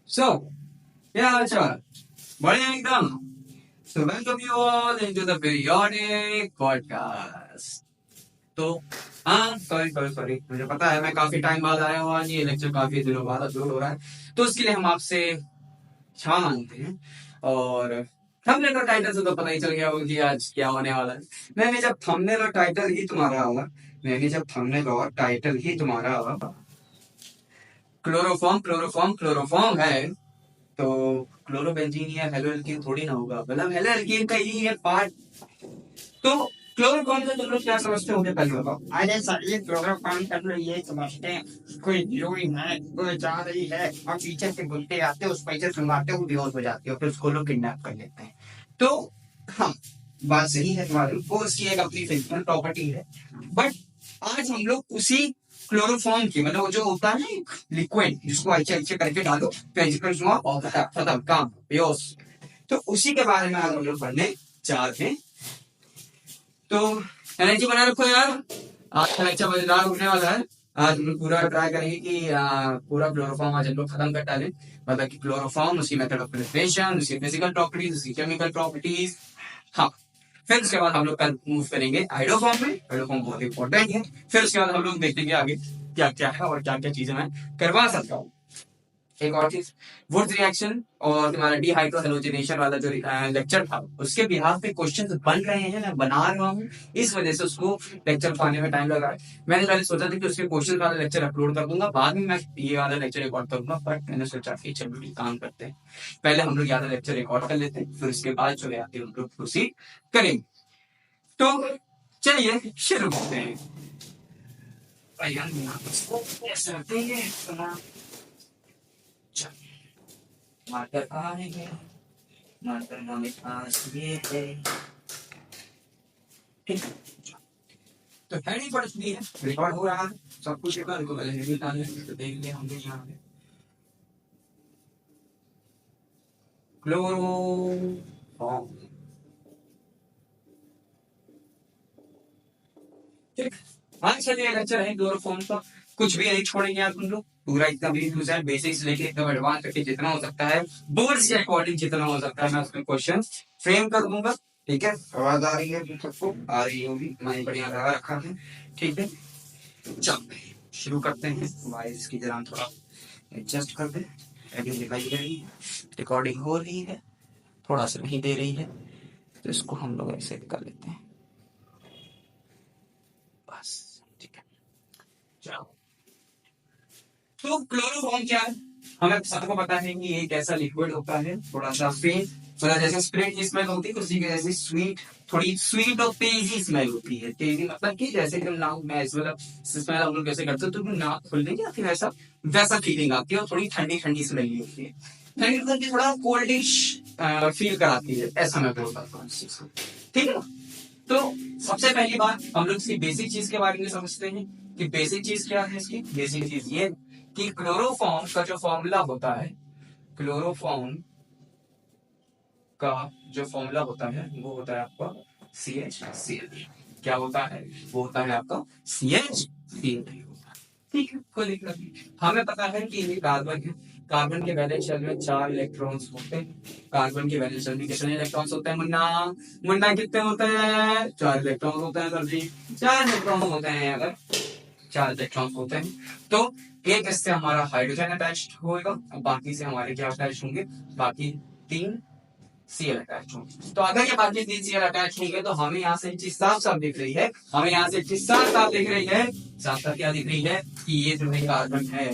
सो क्या हाल चाल? बढ़िया एकदम। So welcome you all into the periodic podcast. तो हाँ, सॉरी सॉरी सॉरी, मुझे पता है मैं काफी टाइम बाद आया हूँ, आज ये लेक्चर काफी दिनों बाद अपलोड हो रहा है, तो उसके लिए हम आपसे क्षमा मांगते हैं। और थंबनेल और टाइटल से तो पता ही चल गया होगा कि आज क्या होने वाला है। मैंने जब थंबनेल और टाइटल ही तुम्हारा होगा मैंने जब थंबनेल और टाइटल ही तुम्हारा होगा क्लोरोफॉर्म क्लोरोफॉर्म क्लोरोफॉर्म है, तो क्लोरोबेंजीन या हेलो एल्कीन थोड़ी ना होगा, मतलब हेलो एल्कीन का ही है पार्ट। तो क्लोरोफॉर्म से तुम लोग क्या समझते होंगे पहले बताओ। अरे सर ये क्लोरोफॉर्म कर लो, ये समझते हैं कोई हीरोइन है, कोई जा रही है और पीछे से बुलते आते उस पैसे सुनवाते वो बेहोश हो जाती है, फिर उसको लोग किडनैप कर लेते हैं। तो हाँ, बात सही है तुम्हारी, वो उसकी एक अपनी फिजिकल प्रॉपर्टी है। बट आज हम लोग उसी क्लोरोफॉर्म की, मतलब वो जो होता है ना लिक्विड जिसको अच्छे अच्छे करके डालो, फिजिकल हुआ और खत्म काम बेहोश। तो उसी के बारे में आज हम लोग पढ़ने जा रहे हैं। तो एनर्जी बना रखो यार, आज का लेक्चर मजेदार होने वाला है। आज हम लोग पूरा ट्राई करेंगे कि पूरा क्लोरोफॉर्म आज हम लोग खत्म कर डालें, मतलब कि क्लोरोफॉर्म, उसकी मेथड ऑफ प्रिपरेशन, उसकी फिजिकल प्रॉपर्टीज, उसकी केमिकल प्रॉपर्टीज। हाँ, फिर उसके बाद हम लोग कल मूव करेंगे हाइड्रोफॉर्म में। हाइड्रोफॉर्म बहुत इंपॉर्टेंट है। फिर उसके बाद हम लोग देखेंगे आगे क्या क्या है और क्या क्या चीजें मैं करवा सकता हूँ। एक और चीज, वुड्स रिएक्शन और तुम्हारा डिहाइड्रोहेलोजिनेशन वाला जो लेक्चर था, उसके बिहाफ पे क्वेश्चंस बन रहे हैं, मैं बना रहा हूँ, इस वजह से उसको लेक्चर पाने में टाइम लगा है। मैंने पहले सोचा था कि उसके क्वेश्चन वाला लेक्चर अपलोड कर दूंगा, बाद में मैं ये वाला लेक्चर रिकॉर्ड करूंगा, बट मैंने सोचा कि चलो एक काम करते हैं, पहले हम लोग ये वाला लेक्चर रिकॉर्ड कर लेते हैं, फिर उसके बाद जो है आगे हम लोग प्रोसीड करेंगे। तो चलिए शुरू करते हैं। मार्कर आएंगे, मार्कर हमें पास ये है, ठीक है। तो हेडिंग पढ़ चुकी है, रिकॉर्ड हो रहा है, सब कुछ एक बार पहले हेडिंग डाले तो देख लिया हम लोग यहाँ पे क्लोरोफॉर्म। ठीक, आज का जो लेक्चर है क्लोरोफॉर्म का, कुछ भी नहीं छोड़ेंगे यार तुम लोग, पूरा एकदम बेसिक्स लेके एकदम एडवांस करके जितना हो सकता है, बोर्ड के अकॉर्डिंग जितना हो सकता है मैं उसमें क्वेश्चन फ्रेम कर दूंगा। ठीक है, आवाज आ रही है तुम सबको? आ रही होगी, मैंने बढ़िया लगा रखा है। ठीक है, चलो शुरू करते हैं। वॉइस की जरा थोड़ा एडजस्ट कर दे, एडियो दिखाई दे रही है, रिकॉर्डिंग हो रही है, थोड़ा सा नहीं दे रही है, तो इसको हम लोग ऐसे कर लेते हैं बस। ठीक है, चलो। तो क्लोरोफॉर्म क्या है? हमें सबको पता है कि एक ऐसा लिक्विड होता है, थोड़ा सा फेंट, थोड़ा जैसे स्प्रिट की स्मेल होती है, उसी के जैसे स्वीट, थोड़ी स्वीट और तेजी स्मेल होती है। तेजी मतलब कि जैसे कि नाक में मतलब स्मेल हम लोग कैसे करते हैं, तो नाक खुल नहीं जाती, वैसा वैसा फीलिंग आती है, और थोड़ी ठंडी ठंडी स्मेल होती है। ठंडी मतलब कि थोड़ा कोल्डिश फील कराती है, ऐसा मैं बोल सकता हूँ इस चीज को। ठीक है, तो सबसे पहली बात हम लोग इसकी बेसिक चीज के बारे में समझते हैं कि बेसिक चीज क्या है। इसकी बेसिक चीज ये कि क्लोरोफॉर्म का जो फॉर्मूला होता है, क्लोरोफॉर्म का जो फॉर्मूला होता है वो होता है आपका CH क्या होता है? वो होता है आपका CH। ठीक है, कोई दिक्कत नहीं। हमें पता है कि ये कार्बन है, कार्बन के वैलेंस शेल में 4 इलेक्ट्रॉन्स होते हैं। कार्बन के वैलेंस शेल में कितने इलेक्ट्रॉन्स होते हैं मुन्ना? मुन्ना कितने होते हैं? 4 इलेक्ट्रॉन होते हैं सर जी, 4 इलेक्ट्रॉन होते हैं। अगर 4 इलेक्ट्रॉन होते हैं तो एक इससे हमारा हाइड्रोजन अटैच होगा, और बाकी से हमारे क्या अटैच होंगे? बाकी 3 Cl अटैच होंगे। तो अगर ये बाकी 3 Cl अटैच होंगे तो हमें यहाँ से एक चीज साफ साफ दिख रही है, हमें यहाँ से एक चीज साफ साफ दिख रही है, साफ साफ क्या दिख रही है कि ये जो है कार्बन है,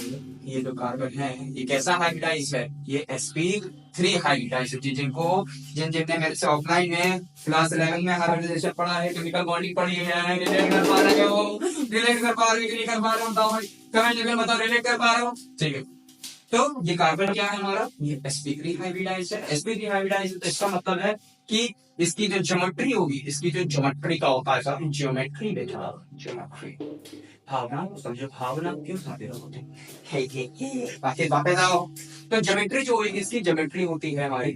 ये जो कार्बन है ये कैसा हाइब्रिडाइज है? ये sp3 हाइब्रिडाइज है। जिनको जिन जिनने मेरे से ऑफलाइन में क्लास 11 में हाइब्रिडाइजेशन पढ़ा है, केमिकल बॉन्डिंग पढ़ी है, रिलेट कर पा रहे हो? रिलेट कर पा रहे हो कि नहीं कर पा रहे हो? बताओ भाई, कमेंट में बताओ, रिलेट कर पा रहे हो? ठीक है, तो ये कार्बन क्या है हमारा? ये sp3 हाइब्रिडाइज है। sp3 हाइब्रिडाइज तो इसका मतलब है कि इसकी जो ज्योमेट्री होगी, इसकी जो ज्योमेट्री का औकात है, ज्योमेट्री बेटा, ज्योमेट्री, भावना समझो, भावना क्यों समझ रहे हो तुम? वापस वापस आओ। तो ज्योमेट्री जो होगी, इसकी ज्योमेट्री होती है हमारी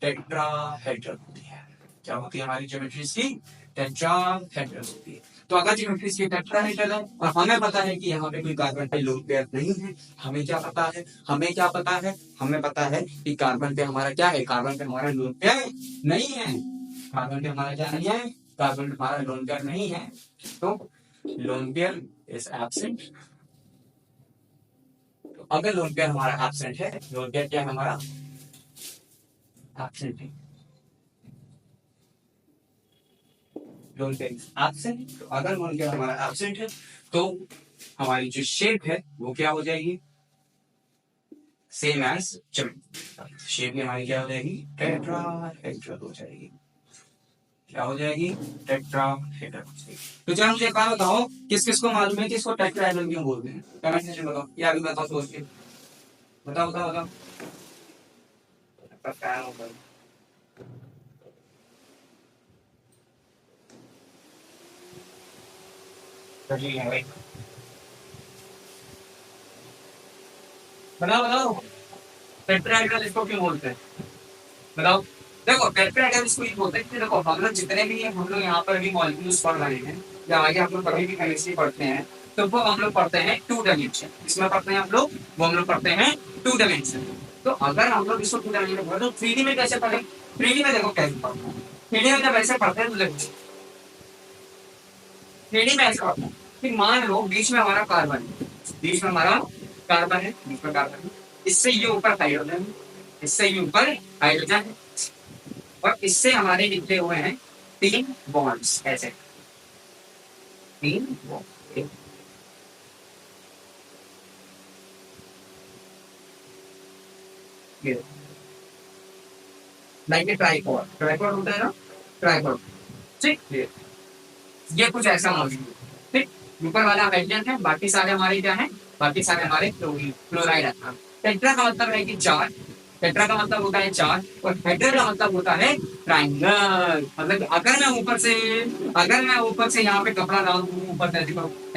टेट्राहेड्रल होती है। क्या होती है हमारी ज्योमेट्री? इसकी टेट्राहेड्रल होती है। तो अगर ज्योमेट्री ये टेट्राहेड्रल है और हमें पता है कि यहाँ पे कोई कार्बन पे लोन पेयर नहीं है, हमें क्या पता है, हमें पता है कि कार्बन पे हमारा क्या है, कार्बन पे हमारा लोन पेयर नहीं है, कार्बन पे हमारा क्या नहीं है, कार्बन पे हमारा लोन पेयर नहीं है, तो लोन पेयर इज एब्सेंट। तो अगर लोन पेयर हमारा एब्सेंट है, लोन पेयर क्या है हमारा एब्सेंट है, लोन पेयर एब्सेंट। तो अगर लोन पेयर हमारा एब्सेंट है तो हमारी जो शेप है वो क्या हो जाएगी, सेम एज ज्योमेट्री, शेप हमारी क्या हो जाएगी, टेट्राहेड्रल हो जाएगी, क्या हो जाएगी, टेट्राहेड्रल हो जाएगी। तो चलो मुझे एक बात बताओ, किस किस को मालूम है कि इसको टेट्राहेड्रल क्यों बोलते हैं, कमेंट सेक्शन में बताओ, या अभी बताओ सोच के, बताओ बताओ बताओ। पता है भाई, बताओ बताओ टेट्राहेड्रल इसको क्यों बोलते हैं, बताओ। देखो टेट्राहेड्रल इसको ये बोलते हैं कि देखो हम लोग जितने भी हम लोग यहाँ पर भी मॉलिक्यूल्स पढ़ रहे हैं या आगे हम लोग कभी भी केमिस्ट्री पढ़ते हैं तो वो हम लोग पढ़ते हैं 2 डायमेंशन, इसमें पढ़ते हैं हम लोग, वो हम लोग पढ़ते हैं 2 डायमेंशन। तो अगर हम लोग इसको 2 डायमेंशन पढ़ते तो 3D में कैसे पढ़े, 3D में देखो कैसे पढ़ते हैं, 3D में जब ऐसे पढ़ते हैं तो देखो 3D में ऐसे पढ़ते हैं कि मान लो बीच में हमारा कार्बन है, बीच में हमारा कार्बन है, बीच में कार्बन है, इससे ये ऊपर हाइड्रोजन है, इससे ये ऊपर हाइड्रोजन है, और इससे हमारे निकले हुए हैं 3 बॉन्ड्स, ऐसे 3 bond, like a tripod, tripod होता है ना, ट्राइपॉड, ठीक है, ये कुछ ऐसा मॉलिक्यूल, ठीक, ऊपर वाला हाइड्रोजन है, बाकी सारे हमारे क्या है, बाकी सारे हमारे क्लोराइड है। टेट्रा का मतलब है कि 4, टेट्रा का मतलब होता है 4, और हेड्रा का मतलब होता है ट्राइंगल। मतलब अगर मैं ऊपर से यहाँ पे कपड़ा डाल दूँ, ऊपर से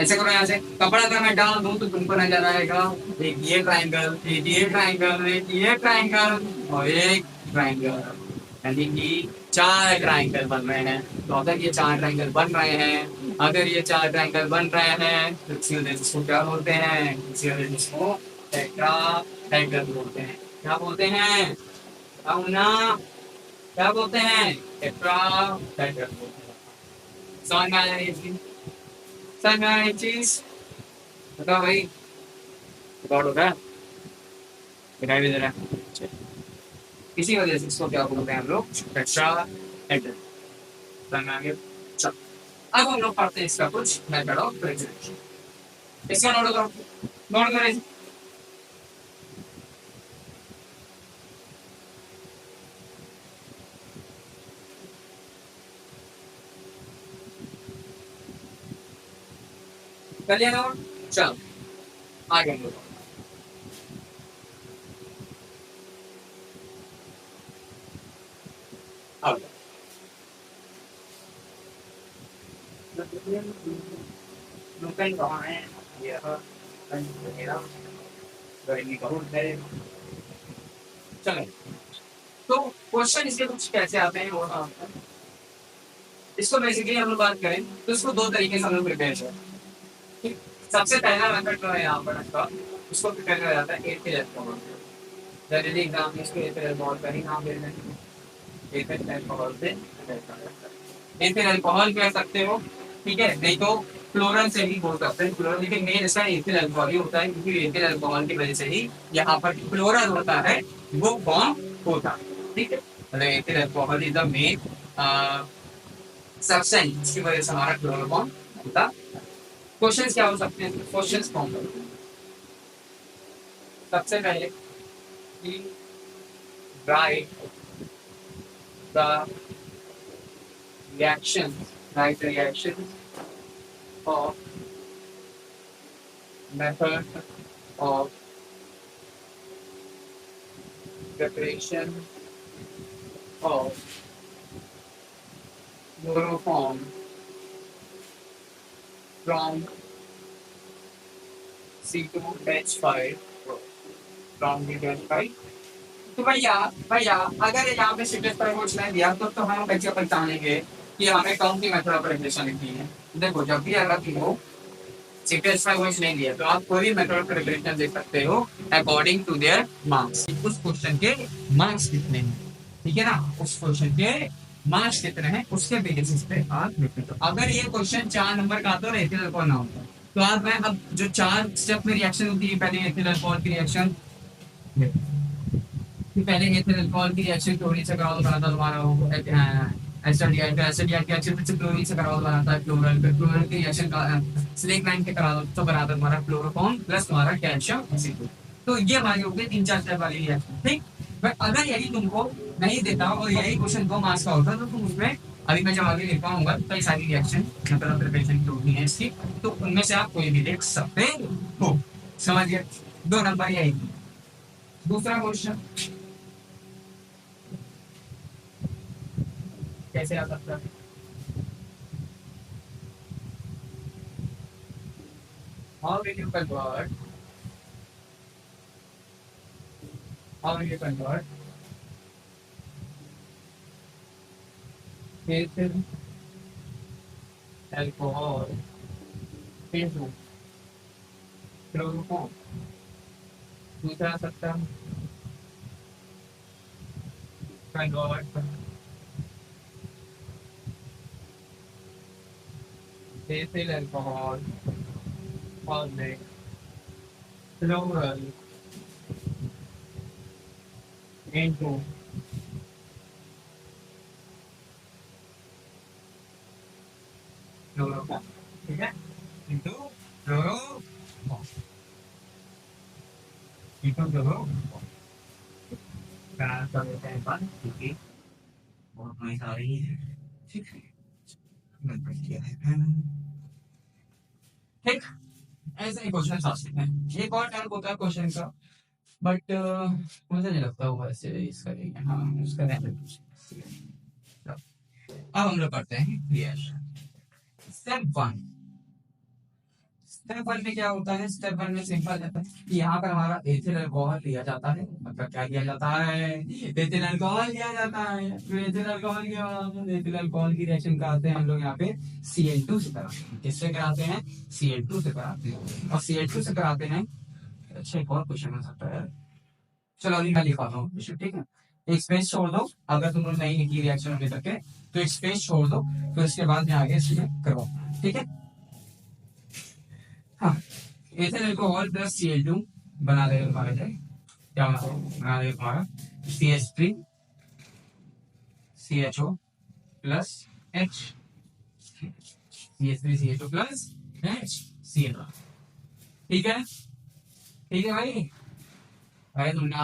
ऐसे करो, यहाँ से कपड़ा अगर मैं डाल दूँ तो तुमको नजर आएगा एक ये ट्राइंगल, एक ये ट्राइंगल, एक ये ट्राइंगल और एक ट्राइंगल, यानी कि 4 ट्राइंगल बन रहे हैं। तो अगर ये 4 ट्राइंगल बन रहे हैं, अगर ये 4 ट्राइंगल बन रहे हैं तो इसी वजह से इसको क्या बोलते हैं, इसी वजह से इसको टेट्राहेड्रल बोलते हैं। क्या बोलते हैं, ना क्या बोलते हैं, टेट्राहेड्रल बोलते हैं। समझ में आ रही है, समझ में आ रही चीज, बताओ भाई, रिकॉर्ड हो रहा है, दिखाई भी दे रहा है, इसी वजह से इसको क्या बोलते हैं हम लोग, टेट्राहेड्रल। समझ में आ गया, चलो अब हम लोग पढ़ते हैं इसका कुछ मेथड ऑफ प्रेजेंटेशन, इसका नोट करो, नोट करें, कर लिया नोट, चलो आगे हम लोग अब लोकल कहाँ है, यह मेरा गर्मी बहुत है। चलो तो क्वेश्चन इसके कुछ कैसे आते हैं वो इसको बेसिकली हम लोग बात करें तो इसको 2 तरीके से हम लोग प्रिपेयर करें। सबसे पहला मेथड जो है यहाँ पर इसका, उसको प्रिपेयर किया जाता है एथिल अल्कोहल, जनरली एग्जाम में इसको एथिल अल्कोहल का ही नाम दे देते हैं, एथिल अल्कोहल से एथिल अल्कोहल कह सकते हो, ठीक है, नहीं तो क्लोरन से भी बोल सकते हैं, क्लोरन, लेकिन मेन इसका एथिल अल्कोहल ही होता है क्योंकि एथिल अल्कोहल की वजह से ही यहाँ पर क्लोरन होता है वो फॉर्म होता है, ठीक है, मतलब ethyl alcohol is the main substance जिसकी वजह से हमारा क्लोरल फॉर्म होता है। क्वेश्चंस क्या हो सकते हैं, क्वेश्चंस फॉर्म करो, सबसे पहले write the reaction, write the reaction of method of preparation of chloroform from C2H5 from C2H5। तो भैया अगर यहाँ पे C2H5 दिया तो हम कैसे पहचानेंगे कि हमें कौन सी मेथड ऑफ रिग्रेशन लिखनी है। देखो जब भी अगर तुमको सीटेज में कुछ नहीं दिया तो आप कोई भी मेथड ऑफ रिग्रेशन दे सकते हो अकॉर्डिंग टू देयर मार्क्स। उस क्वेश्चन के मार्क्स कितने हैं, ठीक है ना, उस क्वेश्चन के मार्क्स कितने हैं उसके बेसिस पे आप लिखते हो। अगर ये क्वेश्चन 4 नंबर का आता है एथिल अल्कोहल ना होता तो आप मैं अब जो 4 स्टेप में रिएक्शन होती है, पहले एथिल अल्कोहल की रिएक्शन, कि पहले एथिल अल्कोहल की रिएक्शन क्लोरीन से कराओ तो बनाता तुम्हारा वो एसिड की रिएक्शन से क्लोरीन से कराओ तो बनाता है क्लोरल, फिर क्लोरल की रिएक्शन का स्लेक लाइन के कराओ तो बनाता है तुम्हारा क्लोरोफॉर्म प्लस तुम्हारा कैल्शियम एसिड। तो ये हमारी हो गई 3-4 स्टेप वाली रिएक्शन, ठीक। बट अगर यही तुमको नहीं देता और यही क्वेश्चन 2 मार्क्स का होता तो तुम उसमें अभी मैं जब आगे लिख पाऊंगा तो कई सारी रिएक्शन मतलब प्रिपरेशन की होती है इसकी, तो उनमें से आप कोई भी लिख सकते हो। समझ गए, 2 नंबर यही। दूसरा क्वेश्चन कैसे आ सकता है? How will you convert? How will you convert ethyl alcohol into chloroform? दूसरा सकता convert ethyl alcohol forming chloral into chloroform, ठीक है, into chloroform, into chloroform कर देते हैं बात, ठीक है, बहुत नॉइस आ रही है, ठीक है, मैं बैठ गया है, ठीक। ऐसे ही क्वेश्चन आ सकते हैं। एक और टाइप होता है क्वेश्चन का, बट मुझे नहीं लगता वो ऐसे इसका रहेगा, हाँ उसका रहने। अब हम लोग करते हैं क्रिएशन। स्टेप 1, स्टेप 1 में क्या होता है, स्टेप 1 में सिंपल है कि यहाँ पर हमारा एथिल अल्कोहल लिया जाता है, मतलब क्या लिया जाता है, एथिल अल्कोहल लिया जाता है। तो एथिल अल्कोहल के बाद एथिल अल्कोहल की रिएक्शन कराते हैं हम लोग यहाँ पे Cl2 से कराते हैं। किससे कराते हैं? Cl2 से कराते हैं। और Cl2 से कराते हैं, अच्छा एक और क्वेश्चन हो सकता है, चलो अभी मैं लिखवाता हूँ, ठीक है। एक स्पेस छोड़ दो, अगर तुम लोग नहीं लिखी रिएक्शन अभी तक के तो एक स्पेस छोड़ दो, फिर उसके बाद में आगे इसमें करवाओ, ठीक है। हाँ, एथिल अल्कोहल प्लस Cl2 बना देगा तुम्हारा जाए, क्या बना देगा तुम्हारा CH3 CHO plus H, CH3 CHO plus HCl, ठीक है, ठीक है भाई। अरे तुमने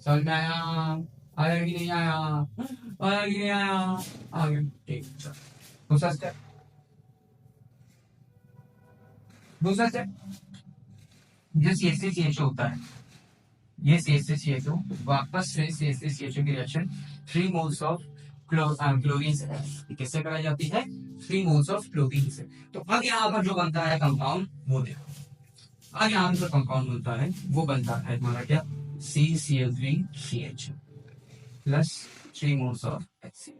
समझ में आया, आया कि नहीं आया, आया कि नहीं आया, आगे ठीक। दूसरा स्टेप, दूसरा स्टेप, ये CH3CHO होता है, ये CH3CHO वापस से CH3CHO की रिएक्शन 3 मोल्स ऑफ क्लोरीन से किससे कराई जाती है? 3 मोल्स ऑफ क्लोरीन से। तो अब यहाँ पर जो बनता है कंपाउंड वो देखो, अब यहाँ पर जो कंपाउंड बनता है वो बनता है तुम्हारा क्या, CCl3CH plus 3 moles of HCl।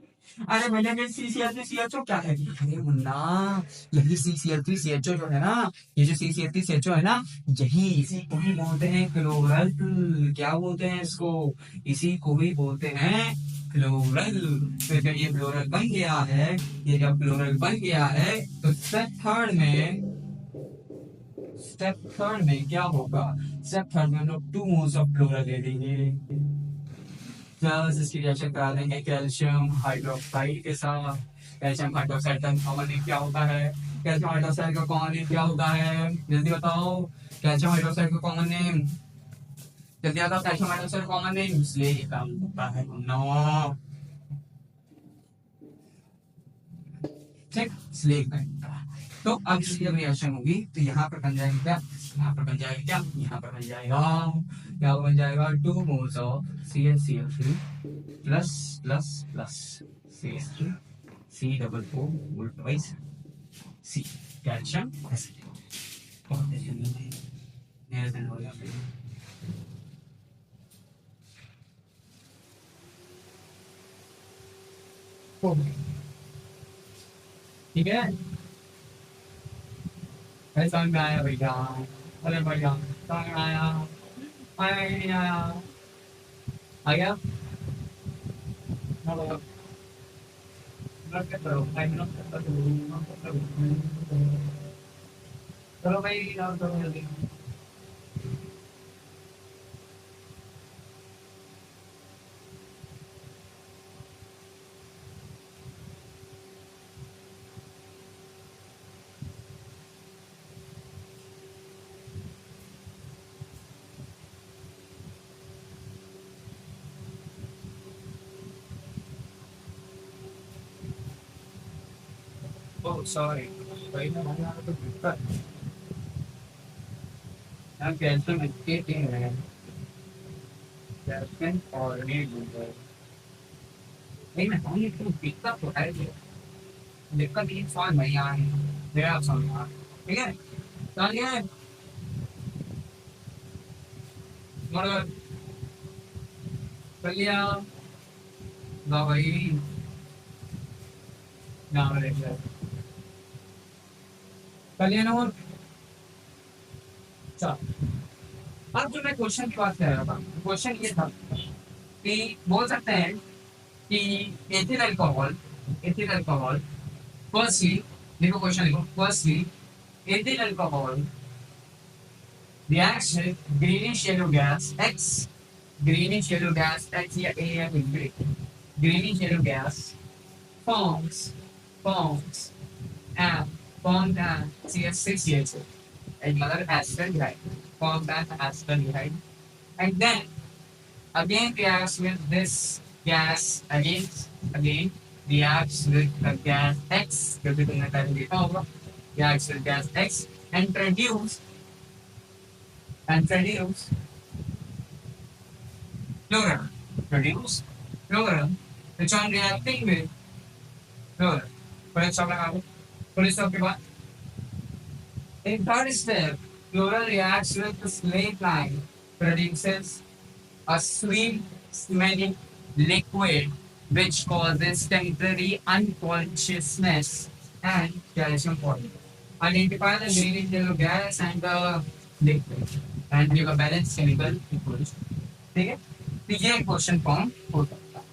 अरे मैंने भी CCl3CHO क्या है, अरे मुन्ना यही CCl3CHO जो है ना, ये जो CCl3CHO है ना, यही इसी को ही बोलते हैं क्लोरल, क्या बोलते हैं इसको, इसी को ही बोलते हैं क्लोरल। तो जब ये क्लोरल बन गया है, ये जब क्लोरल बन गया है तो स्टेप थर्ड में क्या होगा, स्टेप थर्ड में हम लोग 2 मोल्स ऑफ क्लोरल ले लेंगे, प्लस इसकी रिएक्शन करा देंगे कैल्शियम हाइड्रोक्साइड के साथ। कैल्शियम हाइड्रोक्साइड का कॉमन नेम क्या होता है, कैल्शियम हाइड्रोक्साइड का कॉमन नेम क्या होता है, जल्दी बताओ, कैल्शियम हाइड्रोक्साइड का कॉमन नेम, जल्दी बताओ, कैल्शियम हाइड्रोक्साइड कॉमन नेम, इसलिए ये काम होता है नो, ठीक, स्लेक बनता है। तो अब इसकी जब रिएक्शन होगी तो यहाँ पर बन जाएगा क्या, यहाँ पर बन जाएगा क्या, यहाँ पर बन जाएगा, यहाँ पर बन जाएगा 2 moles of CaCl3 plus plus plus CH3 C4 C calcium acid. बहुत टेंशन नहीं है, मेरे दिन हो गया फिर। हो गया। ठीक है, अरे समझ में आया भैया, अरे भैया समझ में आया, आया कि नहीं आया, आ गया। चलो भाई और करो जल्दी। ओह सॉरी भाई, ना हमारे यहाँ तो दिक्कत है, यहाँ कैंसिल मिस्टेक है, कैंसिल ऑलरेडी गूगल, नहीं मैं हूँ तो दिक्कत तो है, दिक्कत ये समझ नहीं आ रही, मेरा आप समझ आ, ठीक है चलिए, मगर कर लिया, ना भाई, ना मेरे कर लिया ना, और चल, अब जो मैं क्वेश्चन की बात कर रहा था, क्वेश्चन ये था कि बोल सकते हैं कि ethyl alcohol, ethyl alcohol, firstly देखो क्वेश्चन देखो, firstly ethyl alcohol reacts with greenish yellow gas X, greenish yellow gas X या A या B, greenish yellow gas forms forms and formed an CH6CH, another acetaldehyde, formed an acetaldehyde, and then again reacts with this gas again reacts with the gas X, क्योंकि तुमने पहले देखा होगा, reacts with gas X and produce fluorine, produce fluorine, which on reacting with fluorine. फिर सब लगा लो, फिर इस सब के बाद in third step, fluorine reacts with the slate line, produces a sweet smelling liquid which causes temporary unconsciousness and calcium poisoning. Identify the greenish yellow gas and the liquid and give a balanced chemical equation. ठीक है, तो ये question form हो सकता है,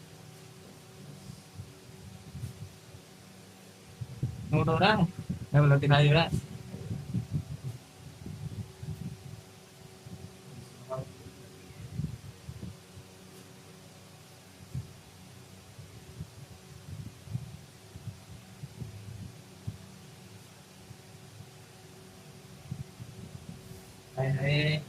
note हो रहा है, मैं बोला दिखाई दे रहा है, अरे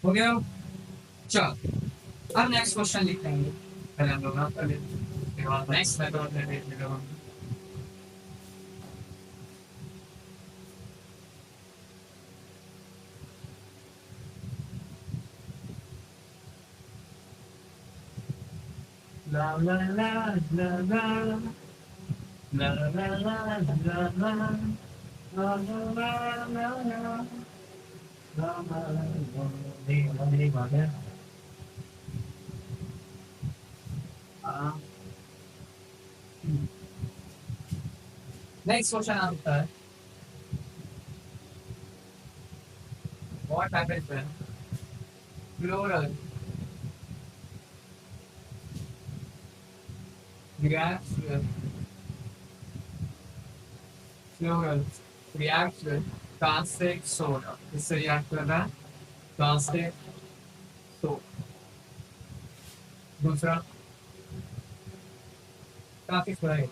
हो गया, चलो अब नेक्स्ट क्वेश्चन लिख लेंगे, पहले हम लोग ना कर लेते हैं, उसके बाद नेक्स्ट मेथड में देख लेंगे हम। ला ला ला ला ला ला ला ला ला ला ला ला ला ला नेक्स्ट क्वेश्चन आता है, what happens when floral reacts with fluorine reacts with caustic soda, इससे रिएक्ट कर रहा है caustic soda, दूसरा caustic soda है,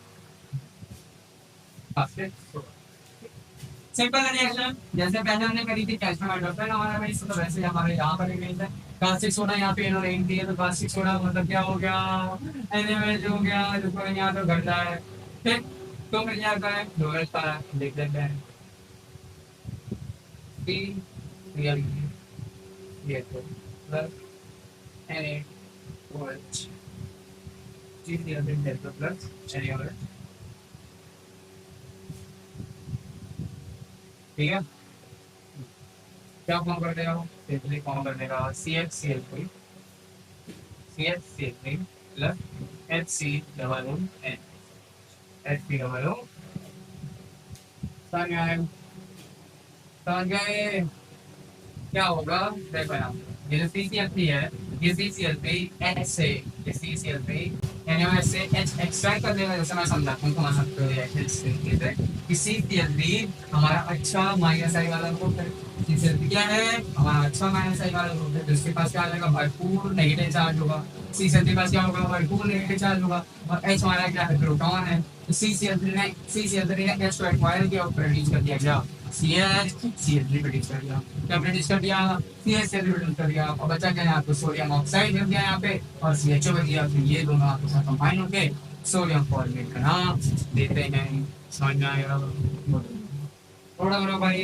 caustic soda, सिंपल रिएक्शन जैसे पहले हमने करी थी कैल्शियम हाइड्रोक्साइड, हमारा भाई तो वैसे हमारे यहाँ पर भी है, कास्टिक सोडा यहाँ पे इनोलेट दी है, तो कास्टिक सोडा मतलब क्या हो गया, NaOH हो गया, जो यहाँ पे घटता है, ठीक, तो मिल जाता है लोअर का, लिख देते हैं टी रियल ये तो plus NaOH, CCl3 delta plus any other, ठीक है। क्या फॉर्म कर देगा, सिंपली फॉर्म कर देगा CHCl3 प्लस HC H3 समझ गए क्या होगा, देखो यहाँ ये जो CCl3 है, ये CCl3 H से, ये CCl3 NaOH से H एक्सट्रैक्ट कर देगा, जैसे मैं समझाता हूँ तुम्हारा कि CCl3 हमारा अच्छा माइनस आई वाला ग्रुप है। CCl3 क्या है, हमारा अच्छा माइनस आई वाला ग्रुप है, जिसके पास क्या आ जाएगा, भरपूर नेगेटिव चार्ज होगा। CCl3 पास क्या होगा, भरपूर नेगेटिव चार्ज होगा, और H हमारा क्या है, प्रोटॉन है। तो CCl3 ने H को एक्वायर किया और प्रोड्यूस कर दिया क्या, CH3 प्रोड्यूस कर दिया, क्या प्रोड्यूस कर दिया, CH3 प्रोड्यूस कर दिया, और बचा क्या यहाँ पे, सोडियम ऑक्साइड बन गया यहाँ पे, और CHO बन गया। तो ये दोनों आपके साथ कंबाइन होके सोडियम फॉर्मेट बना देते हैं। समझ में आएगा, थोड़ा बड़ा भाई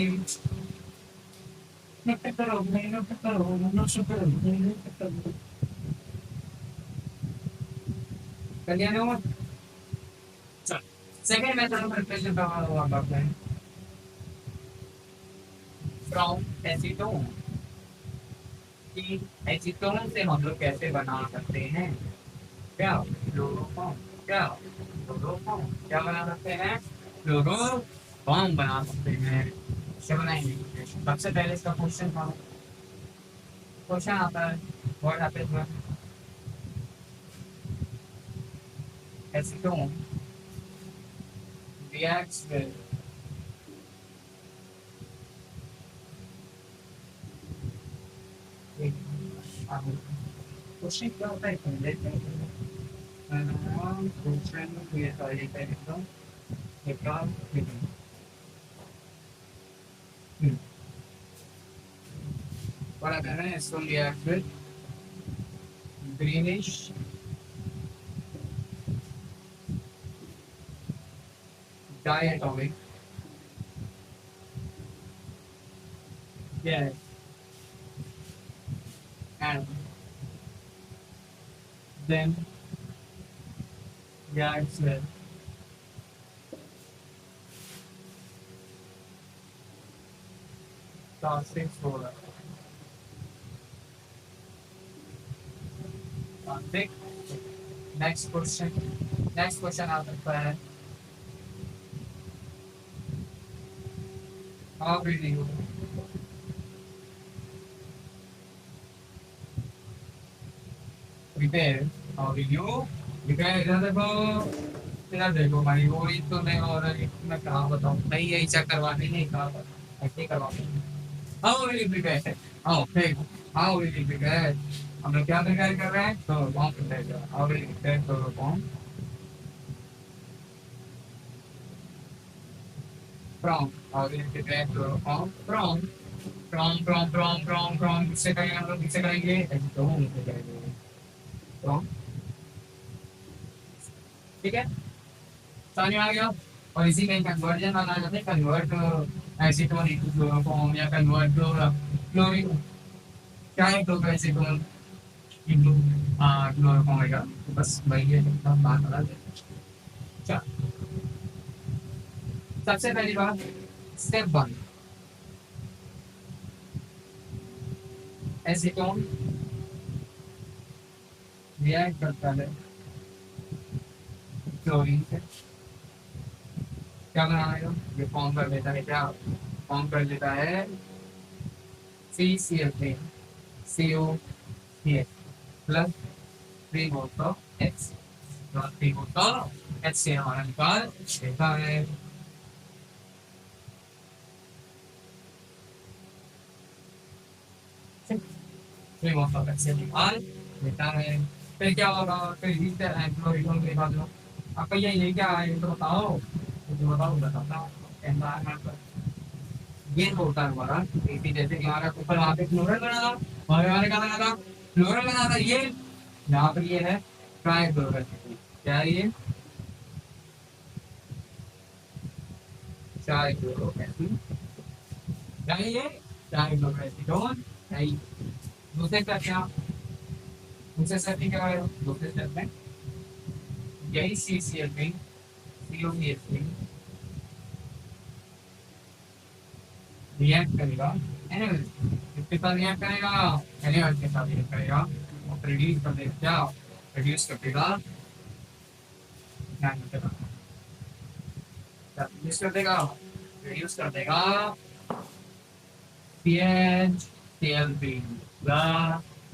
कल्याण हुआ। सेकेंड मेथड ऑफ प्रिपरेशन का हुआ फ्रॉम एसीटोन, कि एसीटोन से हम लोग कैसे बना सकते हैं, क्या फ्लोरोफॉर्म, क्या फ्लोरोफॉर्म, क्या बना सकते हैं, फ्लोरोफॉर्म बना सकते हैं। क्या बनाएंगे, सबसे पहले इसका क्वेश्चन था, क्वेश्चन आता है what happens when acetone reacts with question क्या होता है, क्वेश्चन ये सारी एकदम बड़ा कहना है, इसको react with greenish diatomic gas and then reacts with caustic soda. Caustic. Next question. Next question आ सकता है, how will you prepare? How will you prepare? इधर देखो भाई, वो ही तो नहीं हो रहा है, मैं कहाँ बताऊँ, नहीं यही चेक करवानी, नहीं कहाँ ऐसे करवानी। How will you prepare? Oh, ठीक, how will you prepare? हम लोग क्या प्रिपेयर कर रहे हैं, तो कौन प्रिपेयर कर रहे हैं, how will you prepare तो कौन from, how will you prepare तो कौन from किससे करेंगे हम लोग, किससे करेंगे, तो हम से करेंगे from, ठीक है, समझ में आ गया। और इसी में कन्वर्जन बनाना चाहते हैं, कन्वर्ट एसीटोन इनटू क्लोरोफॉर्म, या कन्वर्ट क्लोरीन, क्या है क्लोरो एसीटोन इनटू क्लोरोफॉर्म है, तो बस वही है, बात बता दें। अच्छा, सबसे पहली बात, स्टेप 1, एसीटोन रिएक्ट करता है क्लोरीन से, क्या बनाएगा, ये फॉर्म कर लेता है, क्या फॉर्म कर लेता है, CCl3 COCH plus 3 moles of H, 3 moles of H से हमारा निकाल देता है। देता है, फिर क्या होगा, फिर आपका ये क्या है, तो बताओ, तो बताता ये होता है हमारा, जैसे हमारा ऊपर वहाँ पे क्लोरल बना था, और हमारे क्या बना था, क्लोरल बना था, ये यहाँ पर ये है ट्राइक्लोरल, क्या है ये, ट्राइक्लोरोएसिड, क्या है ये, ट्राइक्लोरोएसिडोन, दूसरे स्टेप क्या, दूसरे स्टेप में क्या है, दूसरे स्टेप में यही CCl3 COBH3 रिएक्ट करेगा NaOH इसके साथ रिएक्ट करेगा NaOH के साथ रिएक्ट करेगा और रिड्यूस कर देगा क्या रिड्यूस कर देगा रिड्यूस कर देगा रिड्यूस कर देगा PH CL3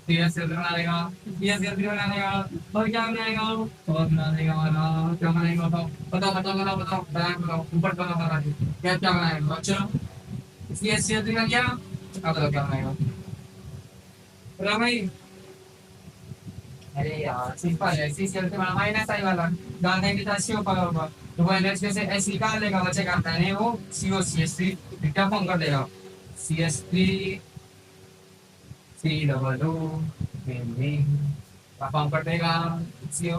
CH बना देगा CH3 बना देगा और क्या बनाएगा और बना देगा वाला क्या बनाएगा बताओ बताओ बताओ बताओ बताओ ऊपर बताओ क्या क्या बनाएगा चलो CH3 का क्या अब बताओ क्या बनाएगा बोला भाई अरे यार सिंपल है CCl3 वाला माइनस आई वाला डालने के साथ CO पावर होगा तो वो एनएच में से S निकाल लेगा बचे का है वो CO CH3 क्या फॉर्म कर देगा CH3 C डबल O क्या फॉर्म कर देगा CO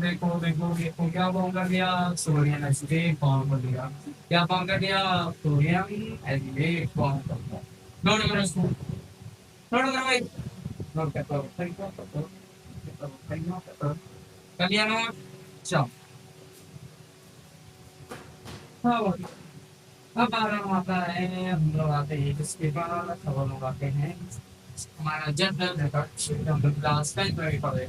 देखो देखो देखो क्या फॉर्म कर दिया सोडियम एसिडेट फॉर्म कर दिया क्या फॉर्म कर दिया सोडियम एसिडेट फॉर्म कर दिया नोट करो इसको नोट करो भाई नोट करो कर लिया नोट चलो हाँ भाई अब आराम आता है हम लोग आते हैं इसके बाद अब हम लोग आते हैं हमारा जनरल रिकॉर्ड हम लोग लास्ट टाइम में पढ़े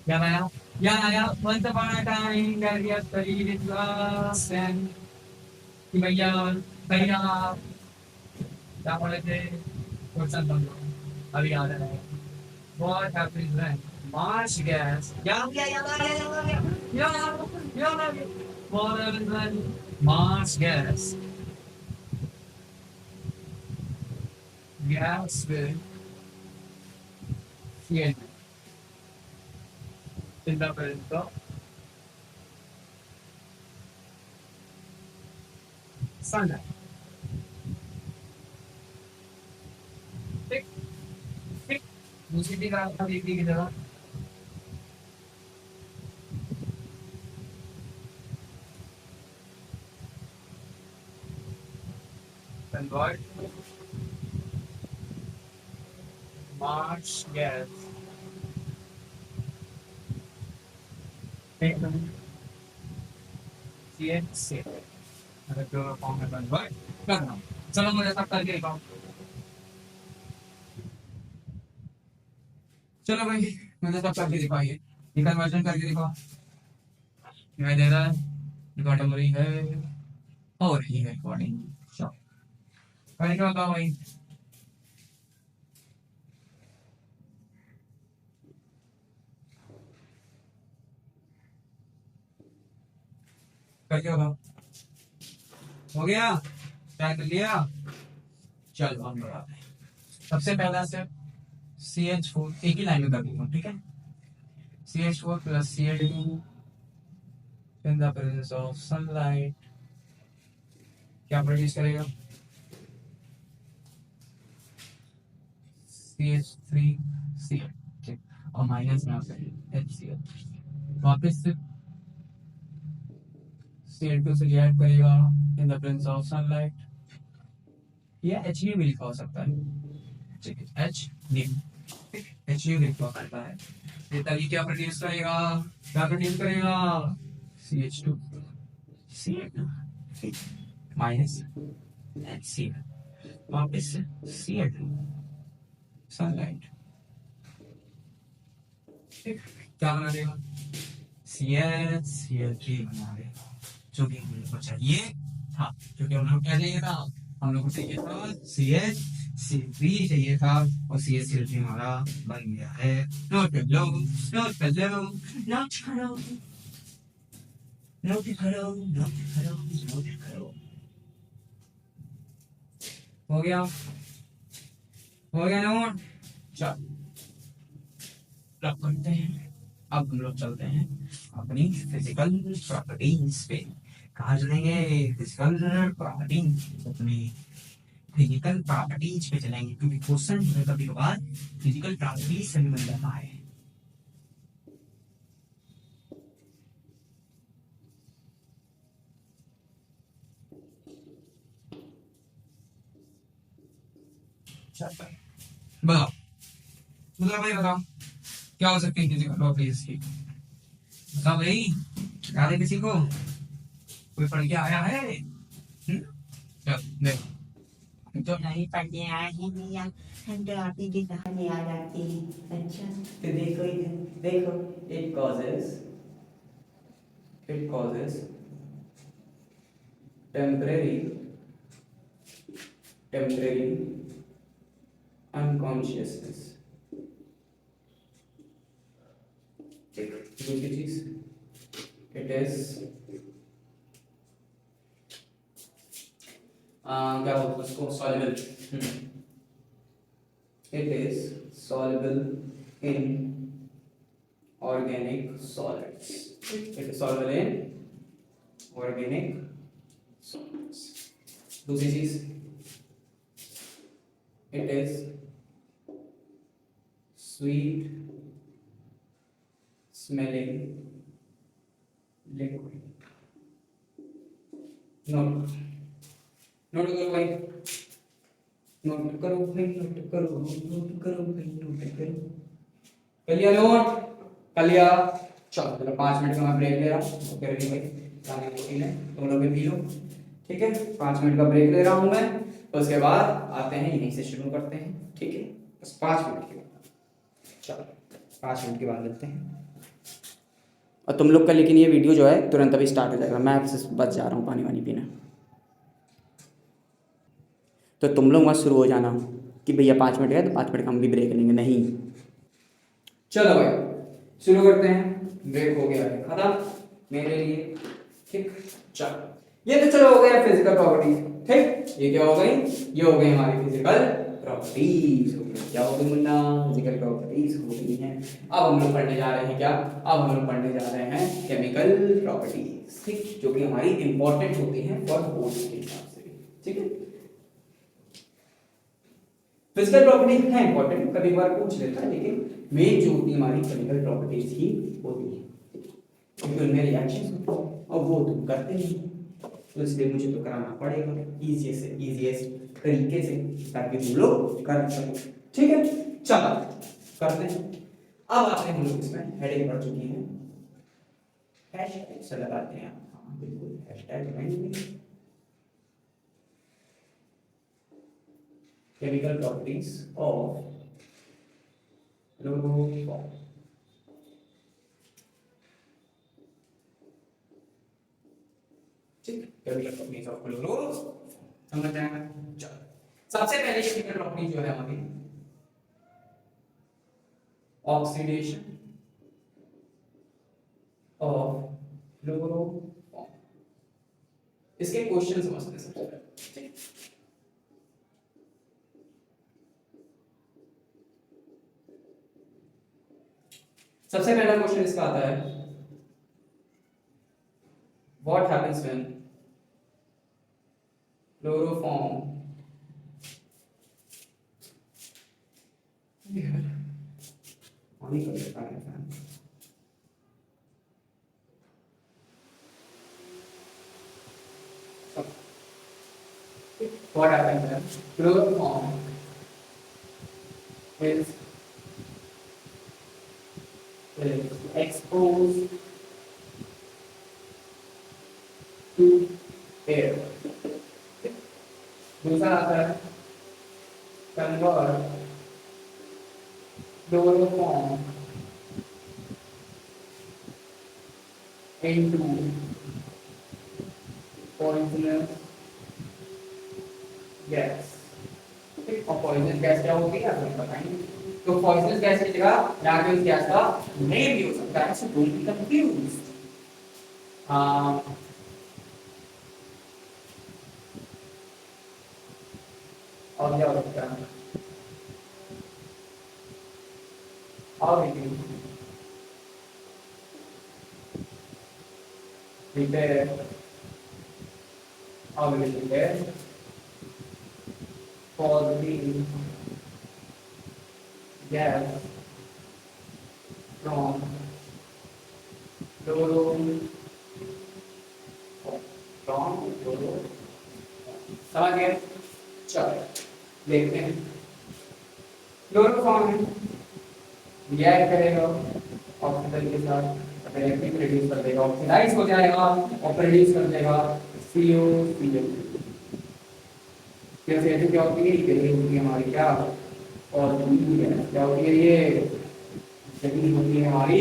याद आया once upon a time there was a very class and कि भैया भैया क्या पढ़े थे क्वेश्चन तुम लोग अभी याद है what happens when marsh gas याद what happens when marsh gas will create in the presence of sunlight. ठीक ठीक दूसरी चीज आप देखिए की जगह convert marsh gas CH6 अगर जो फॉर्म में कन्वर्ट करना चलो मुझे सब करके दिखाओ चलो भाई मुझे सब करके दिखाइए ये कन्वर्जन करके दिखाओ दिखाई दे रहा है रिकॉर्डिंग हो रही है हो रही है रिकॉर्डिंग चलो करके बताओ भाई करके बताओ हो गया क्या कर लिया चलो हम लोग आते हैं सबसे पहला स्टेप CH4 एक ही लाइन में कर दूंगा ठीक है CH4 plus Cl2 in the presence of sunlight क्या प्रोड्यूस करेगा CH3 Cl ठीक और माइनस में आपका HCl वापस से Cl2 से रिएक्ट करेगा in the presence of sunlight या HU भी लिखा हो सकता है ठीक है HU लिखा हो सकता है ये तभी क्या प्रोड्यूस करेगा CH2 Cl2 माइनस HCl वापस से Cl2 सनलाइट क्या बना देगा Cl3 बना देगा जो कि हम लोग को चाहिए था क्योंकि हम लोग क्या चाहिए था हम लोग को चाहिए था CH3 चाहिए था और CH3 हमारा बन गया है नोट कर लो नोट कर लो नोट करो नोट करो नोट करो नोट करो हो गया नोट चल रख करते हैं अब हम लोग चलते हैं अपनी फिजिकल प्रॉपर्टीज पे कहा चलेंगे फिजिकल प्रॉपर्टीज अपनी फिजिकल प्रॉपर्टीज पे चलेंगे क्योंकि क्वेश्चन कभी कभार फिजिकल प्रॉपर्टीज से भी मिल जाता है बताओ मतलब भाई बताओ क्या हो सकती है फिजिकल प्रॉपर्टीज की बताओ भाई, बता दे किसी को, कोई पढ़ के आया है? चल देख, तो नहीं पढ़ने आए हैं भैया, हम तो आप ही की कहानी याद आती है। अच्छा तो देखो इधर, देखो इट causes temporary unconsciousness। ठीक, दूसरी चीज, इट इज क्या बोलते हैं उसको, soluble। It is soluble in organic solids। It is soluble in organic solids। दूसरी चीज, it is sweet smelling liquid। Note note करो भाई, नोट करो भाई, नोट करो, नोट करो भाई, नोट करो। कर लिया नोट? कर लिया? चलो 5 मिनट का मैं ब्रेक ले रहा हूँ। कर ली भाई, पानी प्रोटीन है, तुम लोग भी पी लो। ठीक है, 5 मिनट का ब्रेक ले रहा हूँ मैं, उसके बाद आते हैं, यहीं से शुरू करते हैं। ठीक है, बस 5 मिनट के बाद। चलो 5 मिनट के बाद मिलते हैं। और तुम लोग का लेकिन ये वीडियो जो है तुरंत अभी स्टार्ट हो जाएगा, मैं आपसे बच जा रहा हूँ पानी वानी पीना। तो तुम लोग मत शुरू हो जाना कि भैया 5 मिनट है तो 5 मिनट का हम भी ब्रेक लेंगे, नहीं। चलो भाई शुरू करते हैं, ब्रेक हो गया है खत्म मेरे लिए। ठीक, चलो ये तो चलो हो गया फिजिकल प्रॉपर्टीज। ठीक, ये क्या हो गई? ये हो गई हमारी फिजिकल प्रॉपर्टीज। क्या हो गई मुन्ना? फिजिकल प्रॉपर्टीज हो गई हैं। अब हम लोग पढ़ने जा रहे हैं क्या? अब हम लोग पढ़ने जा रहे हैं केमिकल प्रॉपर्टीज। ठीक, जो कि हमारी इंपॉर्टेंट होती हैं फॉर बोर्ड के हिसाब से। ठीक है, फिजिकल प्रॉपर्टीज है इंपॉर्टेंट, कभी बार पूछ लेता है, लेकिन मेन जो होती है हमारी केमिकल प्रॉपर्टीज ही होती है, क्योंकि उनमें रिएक्शन होते हैं और वो तुम करते नहीं, तो इसलिए मुझे तो कराना पड़ेगा इजीएस्ट तरीके से, ताकि तुम लोग कर सको। ठीक है, चलो करते हैं। अब आते हैं हम लोग इसमें, हेडिंग पढ़ चुकी है, हैशटैग से लगाते हैं। हाँ बिल्कुल, हैशटैग लगाएंगे। Chemical properties of chloroform। ठीक, केमिकल प्रॉपर्टीज ऑफ क्लोरोफॉर्म समझ जाएगा। चलो सबसे पहले केमिकल प्रॉपर्टी जो है हमारी, ऑक्सीडेशन ऑफ क्लोरोफॉर्म। इसके क्वेश्चन समझते हैं सबसे पहले। ठीक, सबसे पहला क्वेश्चन इसका आता है, व्हाट हैपेंस व्हेन क्लोरोफॉर्म पानी कर देता है fan. What happens when chloroform is exposed to air? दूसरा आता है, convert chloroform into poisonous gas। और पॉइजनस गैस क्या होगी आप लोग बताएंगे। तो पॉइजनस गैस की जगह यहाँ पे उस गैस का नेम भी हो सकता है, सो डोंट बी कंफ्यूज्ड। और क्या हो सकता है? और prepare how will you prepare for the gas from chloro समझ गए? चलो देखते हैं, क्लोरोफॉर्म रिएक्ट करेगा ऑक्सीजन के साथ, डायरेक्टली प्रोड्यूस कर देगा, ऑक्सीडाइज हो जाएगा और प्रोड्यूस कर देगा COCl। क्या कहते क्या होती है, ये होती है हमारी क्या, और क्या होती है ये, यही होती है हमारी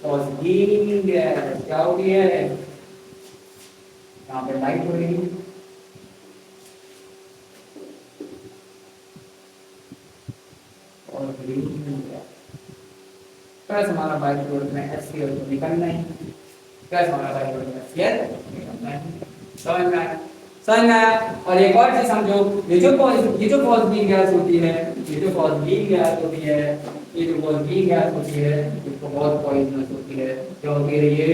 ऑक्सीजन गैस। क्या होती है, यहाँ पे लाइट हो रही है, और प्लस हमारा बाई प्रोडक्ट में HCl तो निकलना ही, प्लस हमारा बाई प्रोडक्ट में HCl निकलना है। समझ में आया, समझ में आया। और एक और चीज समझो, ये जो पॉजिटिव गैस होती है, ये जो पॉजिटिव गैस होती है, ये जो पॉजिटिव गैस होती है, ये बहुत पॉइजनस होती है। क्या होती है ये,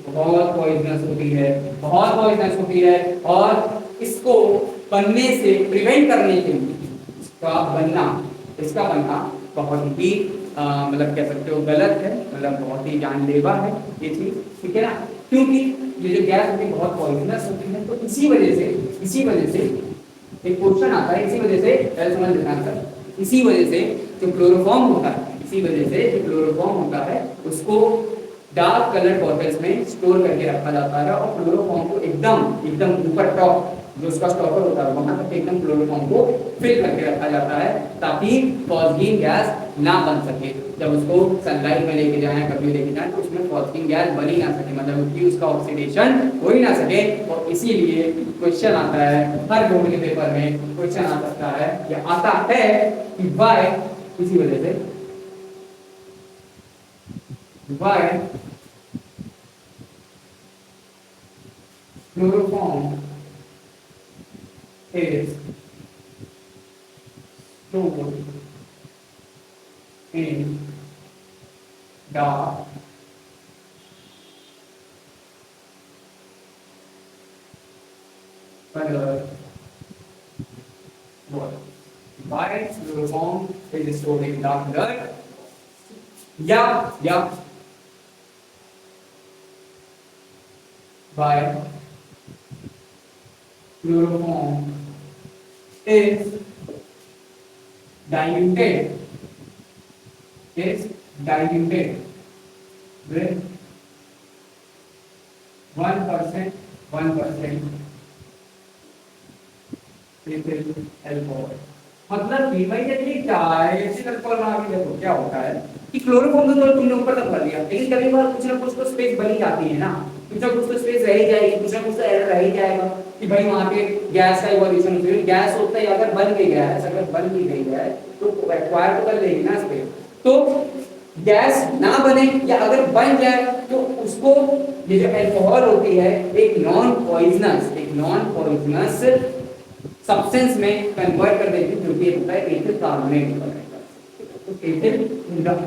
बहुत पॉइजनस होती है, बहुत पॉइजनस होती है। और इसको बनने से प्रिवेंट करने के लिए इसका बनना बहुत ही मतलब कह सकते हो गलत है, मतलब बहुत ही जानलेवा है ये चीज, ठीक है ना। क्योंकि ये जो गैस होती है बहुत पॉइजनस होती है, तो इसी वजह से एक क्वेश्चन आता है, इसी वजह से समझ लेना सर, इसी वजह से जो क्लोरोफॉर्म होता है, इसी वजह से जो क्लोरोफॉर्म होता है उसको डार्क कलर बॉटल्स में स्टोर करके रखा जाता है, और क्लोरोफॉर्म को एकदम ऊपर टॉप जो उसका स्टॉपर होता है वहां तक एकदम क्लोरोफॉर्म को फिल करके रखा जाता है, ताकि फॉस्फीन गैस ना बन सके। जब उसको सनलाइट में लेके जाए, कभी लेके जाए, तो उसमें फॉस्फीन गैस बन ही ना सके, मतलब कि उसका ऑक्सीडेशन हो ही ना सके। और इसीलिए क्वेश्चन आता है हर बोर्ड के पेपर में, क्वेश्चन आ सकता है या आता है कि वाई, इसी वजह से why chloroform is stored in dark color water. Why chloroform is stored in dark color? Yeah. Why chloroform is diluted with 1% ethyl alcohol। मतलब कि भाई जब ये डायएथिल अल्कोहल बना के देखो क्या होता है कि क्लोरोफॉर्म तो तुमने ऊपर तक भर दिया, लेकिन कभी बार कुछ ना कुछ तो स्पेस बनी जाती है ना, कुछ ना कुछ तो स्पेस रह ही जाएगी, कुछ ना कुछ तो एरर रह ही जाएगा कि भाई वहां पे गैस का इवोल्यूशन होती है। गैस होता है, अगर बन गई गैस, अगर बन भी गई है तो एक्वायर तो कर लेगी ना स्पेस। तो गैस ना बने या अगर बन जाए तो उसको ये जो अल्कोहल होती है एक नॉन पॉइजनस सब्सटेंस में कन्वर्ट कर देती है, जो कि होता है एथिल कार्बोनेट। तो एथिल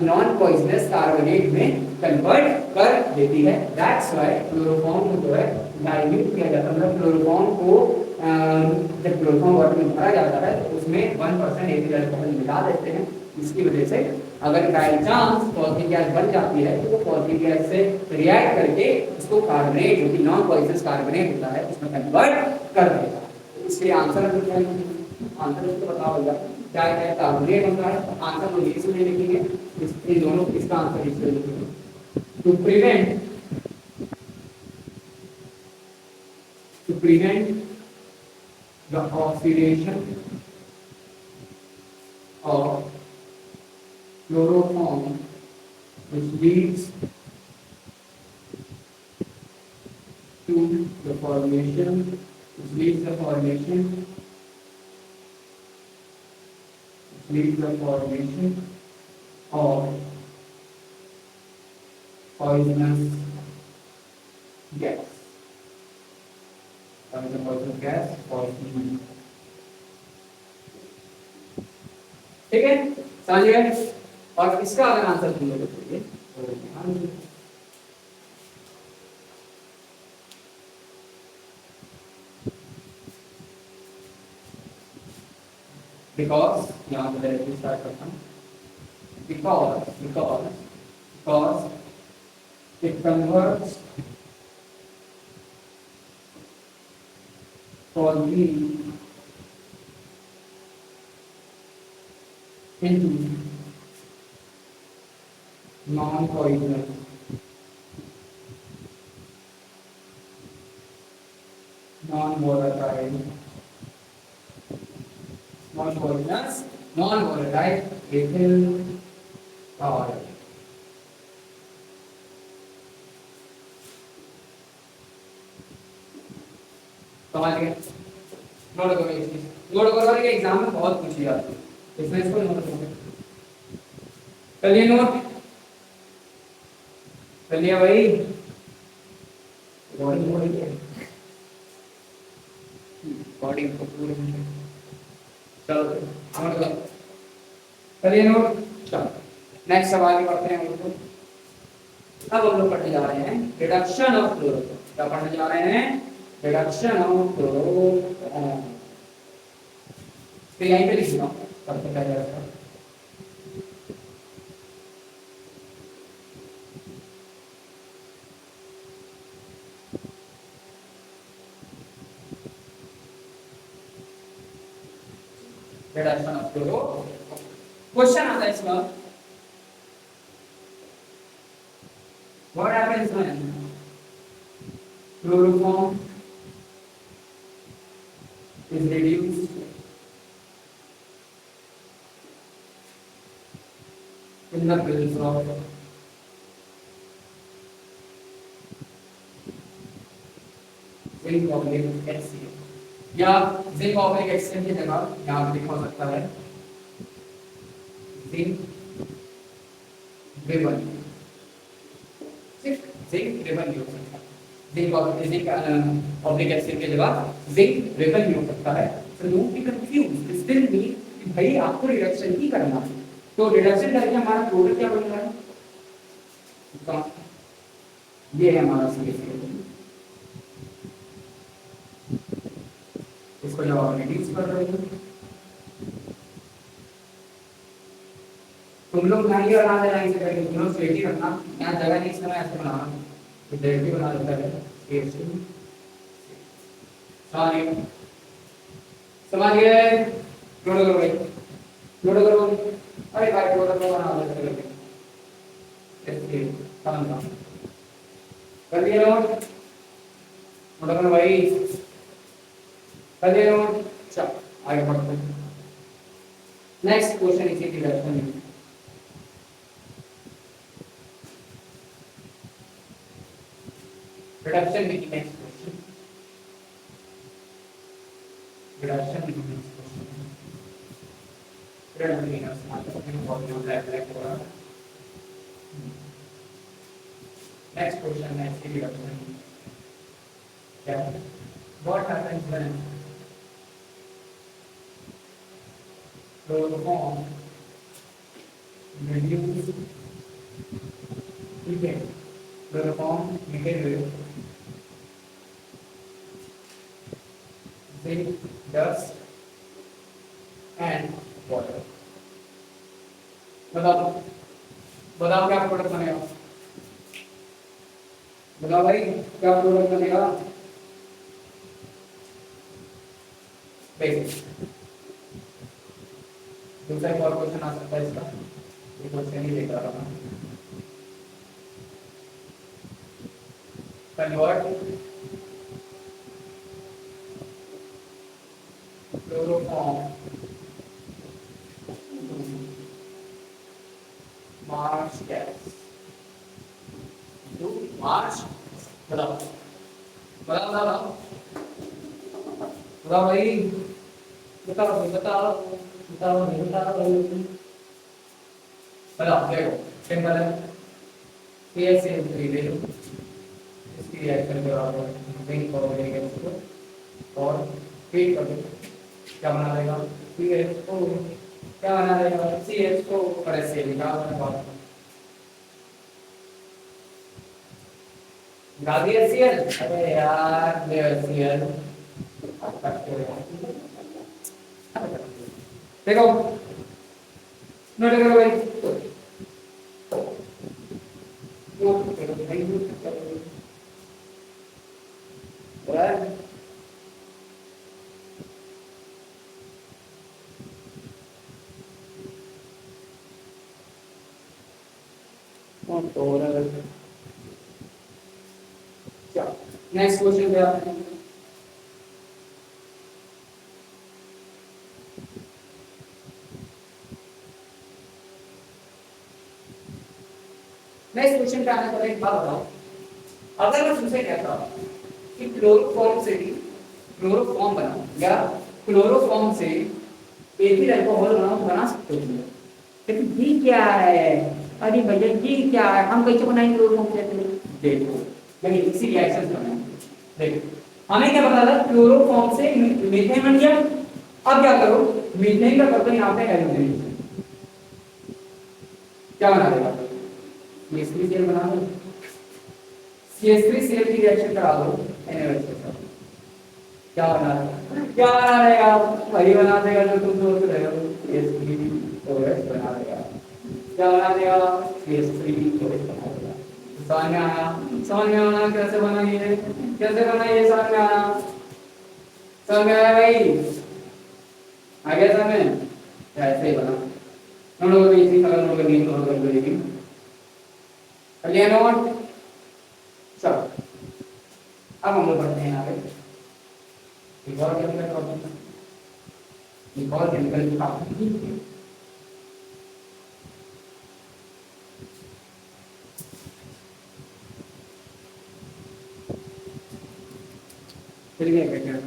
नॉन पॉइजनस कार्बोनेट में कन्वर्ट कर देती है। दैट्स व्हाई क्लोरोफॉर्म को जो है डाइल्यूट किया जाता है, मतलब क्लोरोफॉर्म को जब क्लोरोफॉर्म वाटर में भरा जाता है तो उसमें 1% एथिल अल्कोहल मिला देते हैं। इसकी वजह से अगर बाय चांस फॉस्फेट गैस बन जाती है तो वो फॉस्फेट गैस से रिएक्ट करके उसको कार्बोनेट, जो कि नॉन पॉइजनस कार्बोनेट होता है, उसमें कन्वर्ट कर देगा। इसके आंसर तो बताओ भैया क्या है, कार्बोनेट होता है, आंसर तो यही से लिखेंगे, इन दोनों इसका आंसर इसलिए लिखेंगे। To prevent the oxidation of chloroform which leads to the formation of poisonous gas, poison। ठीक है, समझ गए। और इसका अगर आंसर तुम लोग देखोगे तो ध्यान दो, बिकॉज यहाँ पे डायरेक्टली स्टार्ट करता हूँ, because it converts polyene into non-poisonous non volatile non volatile non volatile ethyl oil समझ गए नोट करो ये चीज नोट करो ये एग्जाम में बहुत पूछी जाती है इसमें इसको नोट करो चलिए नोट चलिए भाई बॉडी को पूरे चलो नोट करो चलिए नोट चलो नेक्स्ट सवाल की पढ़ते हैं हम लोग अब हम लोग पढ़ने जा रहे हैं रिडक्शन ऑफ क्लोरोफॉर्म क्या पढ़ने जा रहे हैं रिडक्शन ऑफ क्लोरोफॉर्म तो यहीं पे लिख दो सबसे पहले रिडक्शन ऑफ क्लोरोफॉर्म क्वेश्चन आता है इसमें what happens when chloroform is reduced in the presence of zinc oxide HCl या zinc oxide HCl की जगह यहाँ पे लिखा हो सकता है zinc ribbon zinc ribbon भी हो सकता है zinc oxide HCl की जगह zinc ribbon भी हो सकता है so don't be confused still me कि भाई आपको रिडक्शन ही करना है तो रिडक्शन करके हमारा प्रोडक्ट क्या बन रहा है ये है हमारा CH3 इसको जब आप रिड्यूस कर रहे हो तुम लोग नहीं बना दे लाइन से करके तुम लोग स्ट्रेट ही रखना यहाँ जगह नहीं इसमें ऐसे बनाना तो डायरेक्टली बना देता है CH3 समझ गए जोड़ो करो भाई जोड़ो करो अरे भाई जोड़ो करो बना देते हैं ऐसे समझना कर दिया नोट जोड़ो करो भाई कर दिया नोट चलो आगे बढ़ते हैं नेक्स्ट क्वेश्चन इसी की डायरेक्शन में reduction with the next question reduction with the next question reduction of small volume black next question next reduction yeah what happens when chloroform reduce ethane chloroform ethane with zinc, dust, and water. बताओ बताओ क्या product बनेगा बताओ भाई क्या product बनेगा देखिए दूसरा एक और क्वेश्चन आ सकता है इसका ये क्वेश्चन ही देख रहा था convert chloroform marsh gas to marsh बताओ बताओ बताओ बताओ भाई बताओ बताओ बताओ बताओ बताओ देखो सिंपल है CH3 ले लो इसकी रिएक्शन के बाद जिंक और हीट कर दो क्या बना देगा CH4 क्या बना देगा CH4 और ऐसे लिखा हुआ है गाड़ी HCl अरे यार ये HCl देखो नोट करो भाई नोट करो भाई नोट करो बराबर नेक्स्ट क्वेश्चन क्या है मैं इस क्वेश्चन पे आने पहले एक बात बताऊं, अगर मैं तुमसे कहता कि क्लोरोफॉर्म से क्लोरोफॉर्म बनाओ या क्लोरोफॉर्म से एथिल अल्कोहल बनाओ, बना सकते हो तुम, लेकिन ये क्या है, अरे भैया ये क्या है, हम कैसे बनाएंगे क्लोरोफॉर्म से एथिल? देखो लेकिन इसी रिएक्शन बनाएंगे। देखो हमें क्या पता था, क्लोरोफॉर्म से मीथेन बन गया। अब क्या करो, मीथेन का कर दो यहाँ पे हेलोजन, क्या बना देगा, CH3Cl बना दो, CH3Cl की रिएक्शन करा दो NaOH के साथ, क्या बना देगा, क्या बना देगा, वही बना देगा जो तुम सोच रहे हो, CH3OH बना देगा, क्या बना देगा, CH3OH बना देगा। समझ में आया, समझ में आना कैसे बना ये, कैसे बना ये, समझ में आया, समझ में आया भाई, आ गया समझ में, ऐसे ही बना, हम लोग इसी तरह नोट करेंगे, क्लियर नोट। चलो अब हम लोग बढ़ते हैं आगे, एक और केमिकल प्रॉब्लम, एक और केमिकल प्रॉब्लम, फिर क्या कहते हैं,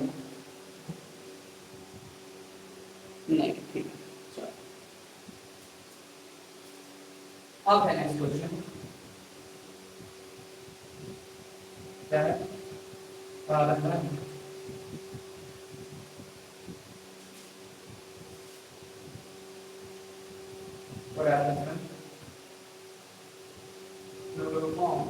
नहीं ठीक है, चलो अब है नेक्स्ट क्वेश्चन, क्या है, what happens when chloroform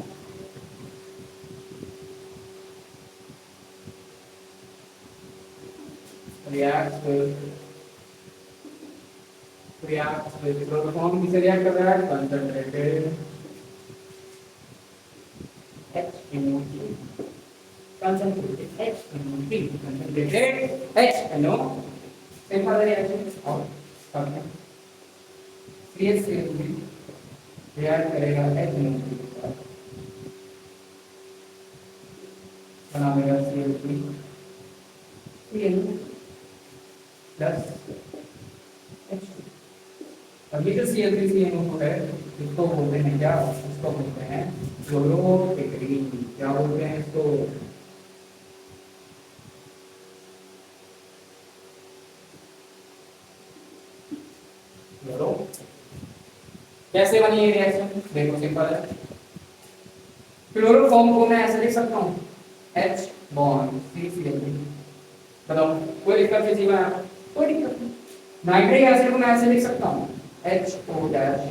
reacts with chloroform किसे react कर रहा है, concentrated HNO3, concentrated HNO3, concentrated HNO, simple reaction और करते हैं, CH3 react करेगा HNO3 के साथ, बना देगा CH3 प्लस H2। अब ये जो CL3CNO है, इसको बोलते हैं क्या, इसको बोलते हैं क्लोरोपिक्रीन, क्या बोलते हैं इसको, क्लोरो। कैसे बनी ये रिएक्शन, देखो सिंपल है, क्लोरोफॉर्म को मैं ऐसे लिख सकता हूँ, H बॉन्ड CCl3, बताओ कोई दिक्कत नहीं बना, कोई दिक्कत नहीं। नाइट्रिक एसिड को मैं ऐसे लिख सकता हूँ, HO डैश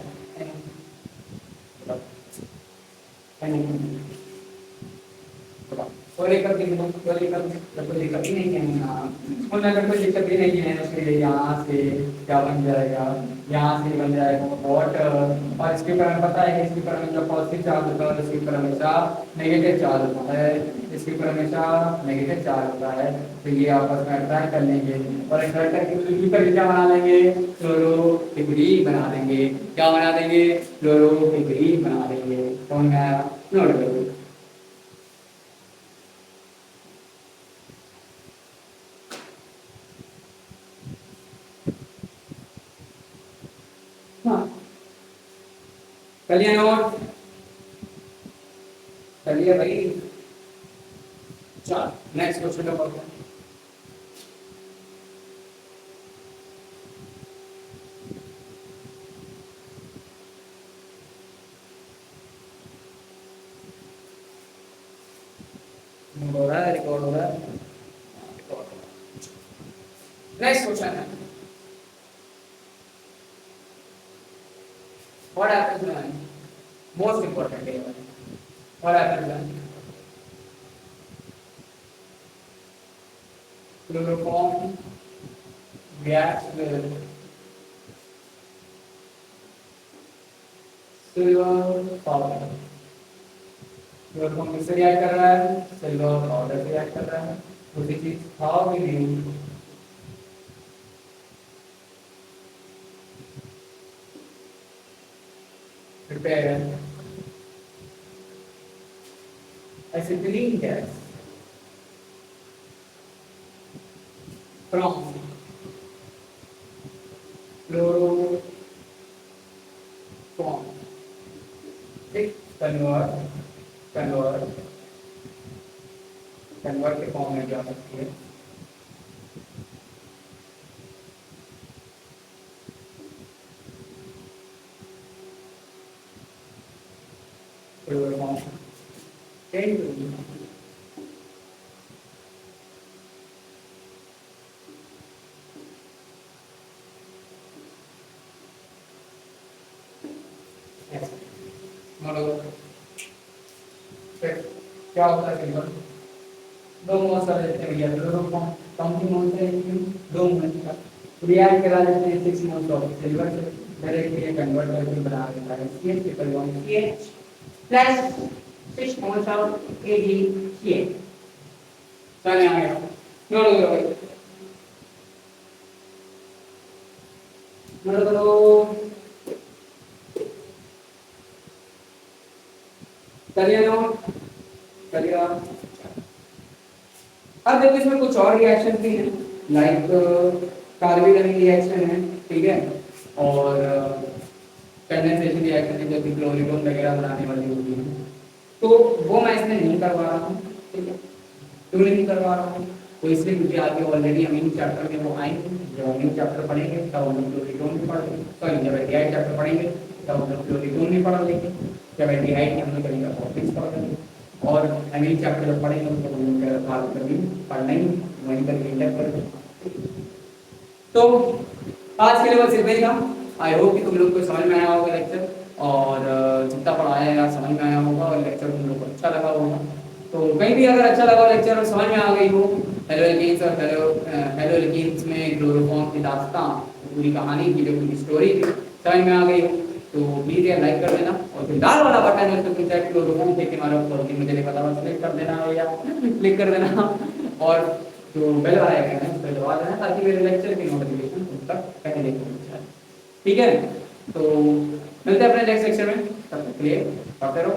कोई दिक्कत नहीं, कोई दिक्कत ही नहीं है ना, और अगर कोई दिक्कत ही नहीं है उसके लिए यहाँ से क्या बन जाएगा, यहाँ से बन जाएगा वाटर, और इसके ऊपर हमें पता है कि इसके ऊपर हमेशा पॉजिटिव चार्ज होता है, इसके ऊपर हमेशा नेगेटिव चार्ज होता है, इसके ऊपर हमेशा नेगेटिव चार्ज होता है, तो ये आपस में अट्रैक्ट कर लेंगे और अट्रैक्ट करके पर क्या बना लेंगे, क्लोरोपिक्रीन बना देंगे, क्या बना देंगे, क्लोरोपिक्रीन बना देंगे, कौन गया, नोट करो। हाँ चलिए नोट, चलिए भाई, चल नेक्स्ट क्वेश्चन का पढ़ते हैं, हो रहा है, रिकॉर्ड हो रहा है, नेक्स्ट क्वेश्चन है, what happens when, most important है, what happens when chloroform reacts with silver powder, chloroform किससे रिएक्ट कर रहा है, सिल्वर पाउडर से रिएक्ट कर रहा है, उसी चीज how we need prepare acetylene gas from chloroform ठीक, कन्वर्ट कन्वर्ट कन्वर्ट के फॉर्म में क्या सकती है, फॉर्म क्या होता है सिंपल, दो मोल्स का लेते हैं भैया, दो काउंटिंग मोल्स है, दो मोल्स का रिएक्ट करा लेते हैं 6 मोल्स ऑफ सिल्वर से, डायरेक्टली ये कन्वर्ट करके बना देता है CH triple bond CH plus 6 moles of AgCH। समझ आ गया, नोट करो भाई, नोट करो, करिए नोट करिए। अब देखो इसमें कुछ और रिएक्शन भी है, लाइक कार्बोनिल रिएक्शन है, ठीक है, और कंडेंसेशन रिएक्शन है जो कि क्लोरीन वगैरह बनाने वाली होती है, तो वो मैं इसमें नहीं करवा रहा हूँ, ठीक है, क्यों नहीं करवा रहा हूँ, तो इसलिए क्योंकि आगे ऑलरेडी हम इन चैप्टर में वो आएंगे, जब हम इन चैप्टर पढ़ेंगे तब हम लोग क्लोरीन भी पढ़ लेंगे, सॉरी जब एल्डिहाइड चैप्टर पढ़ेंगे तब हम लोग क्लोरीन भी पढ़ लेंगे, जब एल्डिहाइड की हम लोग करेंगे ऑप्टिक्स पढ़ लेंगे, और अमीन चैप्टर जब पढ़ेंगे तो हम लोग बात करेंगे पढ़ना ही वहीं करके इंटर करेंगे। तो आज के लिए बस इतना ही था, आई होप कि तुम लोग को समझ में आया होगा लेक्चर, और जितना पढ़ाया या समझ में आया होगा और लेक्चर तुम लोग को अच्छा लगा होगा, तो कहीं भी अगर अच्छा लगा लेक्चर और समझ में आ गई हो, हेलो एल्कीन्स और हेलो एल्कीन्स में क्लोरोफॉर्म की दास्तां, पूरी कहानी की जो पूरी स्टोरी थी समझ में आ गई हो, तो प्लीज यार लाइक कर देना, और फिर लाल वाला बटन है तो तुम चाहे क्लोरोफॉर्म थे कि हमारा क्लोरीन मुझे नहीं पता, बस क्लिक कर देना या क्लिक कर देना, और जो बेल आएगा ना उस पर दबा देना ताकि मेरे लेक्चर की नोटिफिकेशन तुम तक पहले पहुंच जाए, ठीक है। तो मिलते हैं अपने नेक्स्ट लेक्चर में, तब तक के लिए पढ़ते रहो।